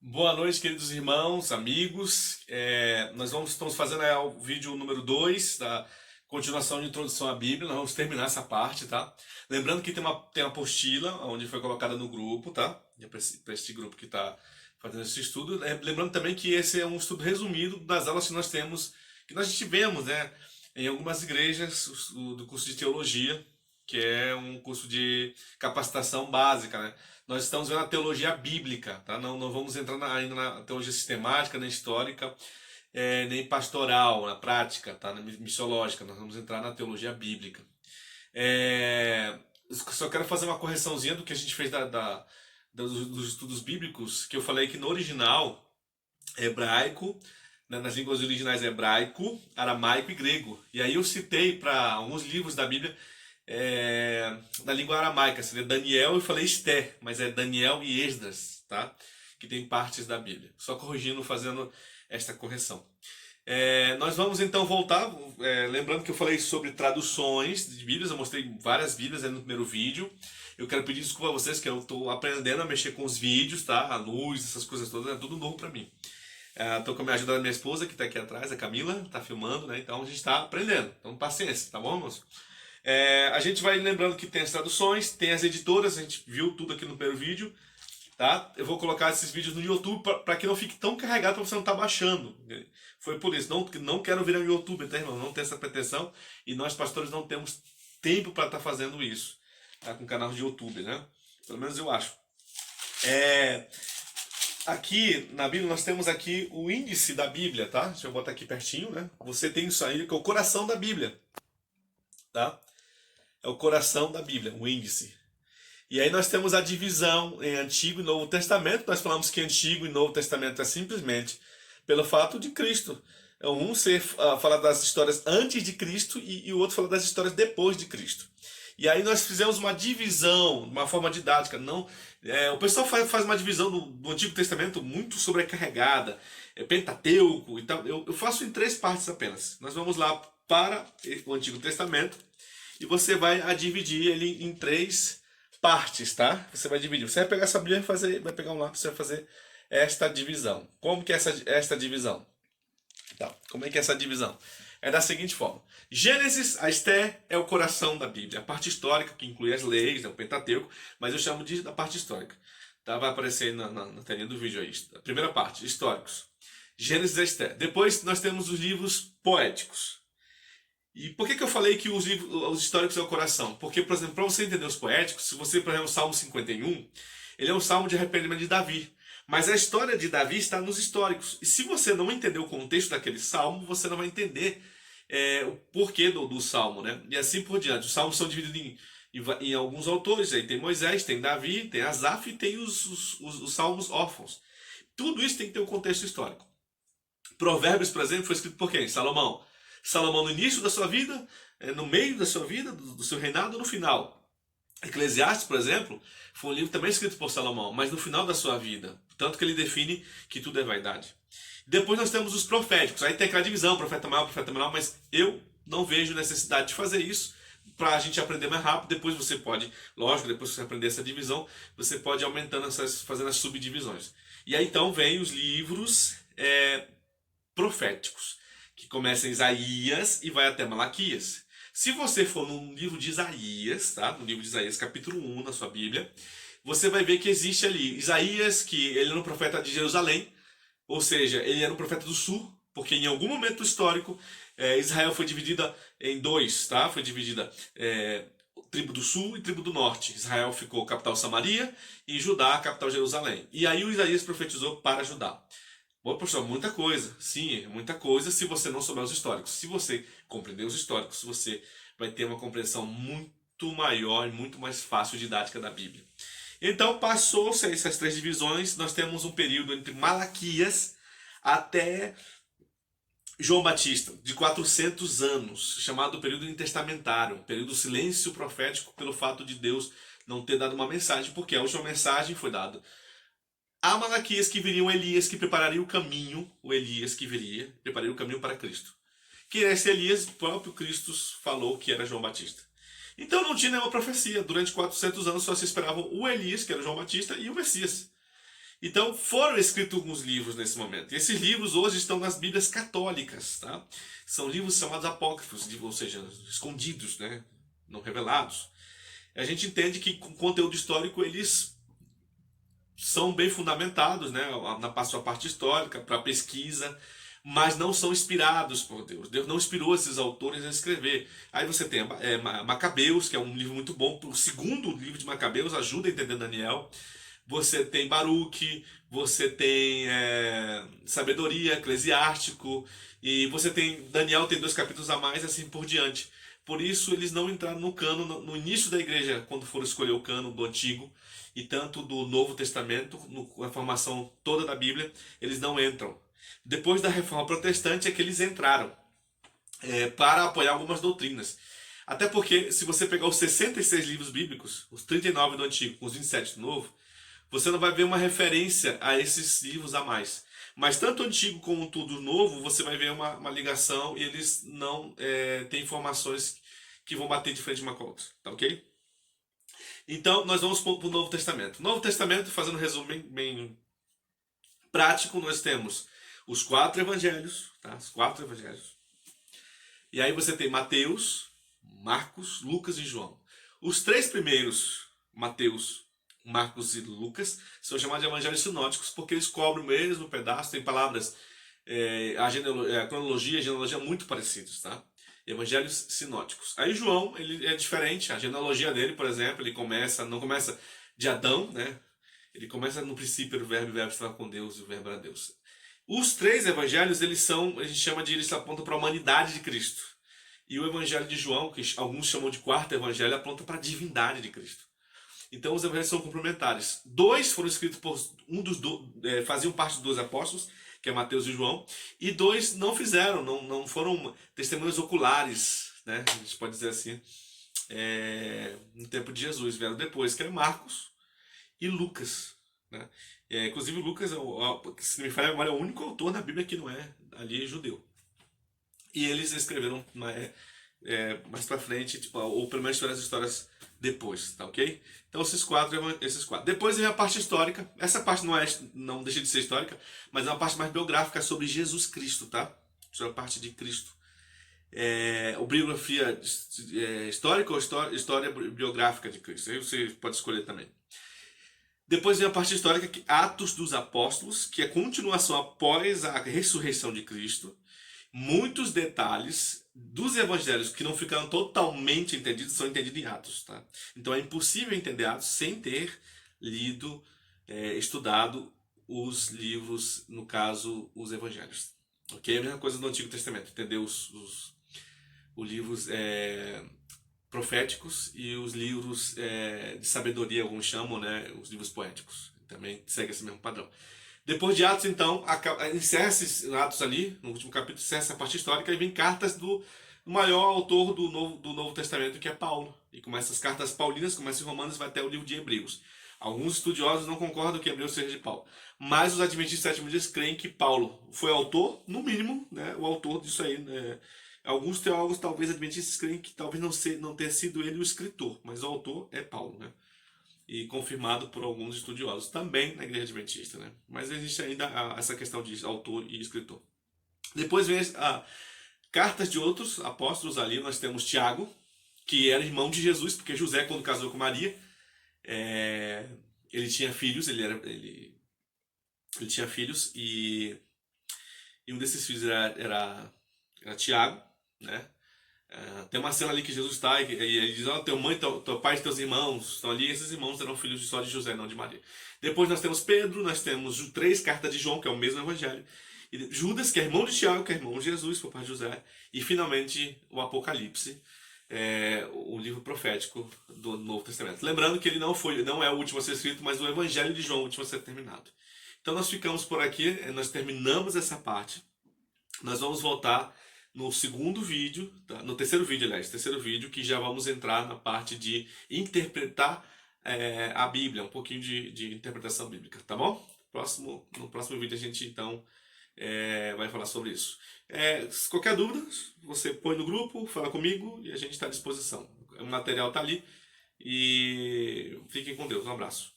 Boa noite, queridos irmãos, amigos. Estamos fazendo o vídeo número 2 da continuação de introdução à Bíblia. Nós vamos terminar essa parte, tá? Lembrando que tem uma apostila, onde foi colocada no grupo, tá? Para este grupo que está fazendo esse estudo. Lembrando também que esse é um estudo resumido das aulas que nós tivemos, né? Em algumas igrejas do curso de teologia, que é um curso de capacitação básica, né? Nós estamos vendo a teologia bíblica, tá? Não vamos entrar ainda na teologia sistemática, nem histórica, nem pastoral, na prática, tá? Na missiológica. Nós vamos entrar na teologia bíblica. Só quero fazer uma correçãozinha do que a gente fez dos estudos bíblicos, que eu falei que no original hebraico, né, nas línguas originais hebraico, aramaico e grego. E aí eu citei para alguns livros da Bíblia na língua aramaica, seria Daniel, e falei Esté, mas é Daniel e Esdras, tá? Que tem partes da Bíblia. Só corrigindo, fazendo esta correção. Nós vamos então voltar, lembrando que eu falei sobre traduções de Bíblias, eu mostrei várias Bíblias no primeiro vídeo. Eu quero pedir desculpa a vocês que eu estou aprendendo a mexer com os vídeos, tá? A luz, essas coisas todas, é tudo novo para mim. Estou com a minha ajuda da minha esposa, que está aqui atrás, a Camila, está filmando, né? Então a gente está aprendendo. Então paciência, tá bom, moço? A gente vai lembrando que tem as traduções, tem as editoras, a gente viu tudo aqui no primeiro vídeo, tá? Eu vou colocar esses vídeos no YouTube para que não fique tão carregado para você não estar baixando. Foi por isso, não quero virar um YouTube, tá, irmão? Não tem essa pretensão e nós pastores não temos tempo para estar fazendo isso, tá? Com canal de YouTube, né? Pelo menos eu acho. Aqui na Bíblia nós temos aqui o índice da Bíblia, tá? Deixa eu botar aqui pertinho, né? Você tem isso aí, que é o coração da Bíblia, tá? É o coração da Bíblia, o índice. E aí nós temos a divisão em Antigo e Novo Testamento. Nós falamos que Antigo e Novo Testamento é simplesmente pelo fato de Cristo. Um fala das histórias antes de Cristo e o outro fala das histórias depois de Cristo. E aí nós fizemos uma divisão, de uma forma didática. O pessoal faz uma divisão do Antigo Testamento muito sobrecarregada, Pentateuco e tal. Eu faço em 3 partes apenas. Nós vamos lá para o Antigo Testamento e você vai dividir ele em 3 partes, tá? Você vai dividir. Você vai pegar essa Bíblia e vai pegar um lápis e vai fazer esta divisão. Como que é esta divisão? Tá. Como é que é essa divisão? É da seguinte forma. Gênesis, a Esté, é o coração da Bíblia. A parte histórica, que inclui as leis, né, o Pentateuco, mas eu chamo da parte histórica. Tá? Vai aparecer aí na telinha do vídeo aí. A primeira parte, históricos. Gênesis, a Esté. Depois nós temos os livros poéticos. E por que eu falei que os históricos é o coração? Porque, por exemplo, para você entender os poéticos, se você, por exemplo, o Salmo 51, ele é um salmo de arrependimento de Davi. Mas a história de Davi está nos históricos. E se você não entender o contexto daquele salmo, você não vai entender o porquê do salmo, né? E assim por diante. Os salmos são divididos em alguns autores. Aí tem Moisés, tem Davi, tem Asaf e tem os salmos órfãos. Tudo isso tem que ter um contexto histórico. Provérbios, por exemplo, foi escrito por quem? Salomão. Salomão no início da sua vida, no meio da sua vida, do seu reinado, no final. Eclesiastes, por exemplo, foi um livro também escrito por Salomão, mas no final da sua vida. Tanto que ele define que tudo é vaidade. Depois nós temos os proféticos. Aí tem aquela divisão, profeta maior, profeta menor, mas eu não vejo necessidade de fazer isso para a gente aprender mais rápido. Depois você pode, lógico, depois que você aprender essa divisão, você pode ir aumentando, fazendo as subdivisões. E aí então vem os livros proféticos, que começa em Isaías e vai até Malaquias. Se você for no livro de Isaías, tá? No livro de Isaías, capítulo 1, na sua Bíblia, você vai ver que existe ali Isaías, que ele era um profeta de Jerusalém, ou seja, ele era um profeta do sul, porque em algum momento histórico Israel foi dividida em 2, tá? Foi dividida tribo do sul e tribo do norte. Israel ficou capital Samaria e Judá capital Jerusalém. E aí o Isaías profetizou para Judá. Bom, professor, muita coisa. Sim, muita coisa se você não souber os históricos. Se você compreender os históricos, você vai ter uma compreensão muito maior e muito mais fácil didática da Bíblia. Então, passou-se essas 3 divisões, nós temos um período entre Malaquias até João Batista, de 400 anos, chamado período intertestamentário, período do silêncio profético, pelo fato de Deus não ter dado uma mensagem, porque a última mensagem foi dada a Malaquias, que viria um Elias que prepararia o caminho, o Elias que viria, prepararia o caminho para Cristo. Que esse Elias, o próprio Cristo falou que era João Batista. Então não tinha nenhuma profecia. Durante 400 anos só se esperavam o Elias, que era João Batista, e o Messias. Então foram escritos alguns livros nesse momento. E esses livros hoje estão nas Bíblias católicas, tá? São livros chamados apócrifos, ou seja, escondidos, né? Não revelados. A gente entende que com conteúdo histórico eles são bem fundamentados, né? Na sua parte histórica, para pesquisa, mas não são inspirados por Deus. Deus não inspirou esses autores a escrever. Aí você tem Macabeus, que é um livro muito bom. O segundo livro de Macabeus ajuda a entender Daniel. Você tem Baruque, você tem Sabedoria, Eclesiástico, e você tem Daniel, tem 2 capítulos a mais, assim por diante. Por isso eles não entraram no cano no início da igreja, quando foram escolher o cano do Antigo e tanto do Novo Testamento, a formação toda da Bíblia, eles não entram. Depois da Reforma Protestante é que eles entraram para apoiar algumas doutrinas. Até porque, se você pegar os 66 livros bíblicos, os 39 do Antigo com os 27 do Novo, você não vai ver uma referência a esses livros a mais. Mas tanto o Antigo como tudo Novo, você vai ver uma ligação e eles não têm informações que vão bater de frente uma com a outra. Tá ok? Então, nós vamos para o Novo Testamento. Novo Testamento, fazendo um resumo bem prático, nós temos os 4 evangelhos, tá? Os 4 evangelhos. E aí você tem Mateus, Marcos, Lucas e João. Os 3 primeiros, Mateus, Marcos e Lucas, são chamados de evangelhos sinóticos porque eles cobrem o mesmo pedaço, tem palavras, a cronologia e a genealogia muito parecidos, tá? Evangelhos sinóticos. Aí João, ele é diferente, a genealogia dele, por exemplo, ele não começa de Adão, né? Ele começa no princípio do verbo, e o verbo estava com Deus e o verbo era Deus. Os 3 evangelhos, eles apontam para a humanidade de Cristo. E o evangelho de João, que alguns chamam de 4º evangelho, aponta para a divindade de Cristo. Então os evangelhos são complementares. 2 foram escritos por faziam parte dos 2 apóstolos, que é Mateus e João, e 2 não fizeram, não foram testemunhas oculares, né? A gente pode dizer assim, no tempo de Jesus, vieram depois, que é Marcos e Lucas, né? Inclusive Lucas, se não me falha a memória, é o único autor na Bíblia que não é ali judeu. E eles escreveram mais pra frente, tipo, ou pelo menos tiveram as histórias depois, tá ok? Então esses quatro. Depois vem a parte histórica. Essa parte não deixa de ser histórica, mas é uma parte mais biográfica sobre Jesus Cristo, tá? Sobre a parte de Cristo. Ou biografia histórica ou história biográfica de Cristo. Aí você pode escolher também. Depois vem a parte histórica, que Atos dos Apóstolos, que é a continuação após a ressurreição de Cristo. Muitos detalhes dos evangelhos que não ficaram totalmente entendidos são entendidos em Atos, tá? Então é impossível entender Atos sem ter lido, estudado os livros, no caso, os evangelhos. Ok? A mesma coisa do Antigo Testamento, entender os livros proféticos e os livros de sabedoria, alguns chamam, né? Os livros poéticos. Também segue esse mesmo padrão. Depois de Atos, então, encerra esses Atos ali, no último capítulo, encerra essa parte histórica, e vem cartas do maior autor do Novo Testamento, que é Paulo. E começa as cartas paulinas, começa em Romanos, vai até o livro de Hebreus. Alguns estudiosos não concordam que Hebreus seja de Paulo. Mas os adventistas do sétimo dia creem que Paulo foi autor, no mínimo, né, o autor disso aí. Né? Alguns teólogos, talvez adventistas, creem que talvez não tenha sido ele o escritor, mas o autor é Paulo, né? E confirmado por alguns estudiosos, também na igreja adventista, né? Mas existe ainda essa questão de autor e escritor. Depois vem cartas de outros apóstolos ali, nós temos Tiago, que era irmão de Jesus, porque José, quando casou com Maria, ele tinha filhos, ele tinha filhos, e um desses filhos era Tiago, né? Tem uma cena ali que Jesus está e ele diz: teu mãe, teu pai e teus irmãos estão ali. Esses irmãos eram filhos só de José, não de Maria. Depois nós temos Pedro, nós temos 3 cartas de João, que é o mesmo evangelho. E Judas, que é irmão de Tiago, que é irmão de Jesus, por parte de José. E finalmente o Apocalipse, o livro profético do Novo Testamento. Lembrando que ele não é o último a ser escrito, mas o evangelho de João é o último a ser terminado. Então nós ficamos por aqui, nós terminamos essa parte. Nós vamos voltar no segundo vídeo, tá? No terceiro vídeo, que já vamos entrar na parte de interpretar a Bíblia, um pouquinho de interpretação bíblica, tá bom? No próximo vídeo a gente então vai falar sobre isso. Qualquer dúvida, você põe no grupo, fala comigo e a gente está à disposição. O material está ali e fiquem com Deus. Um abraço.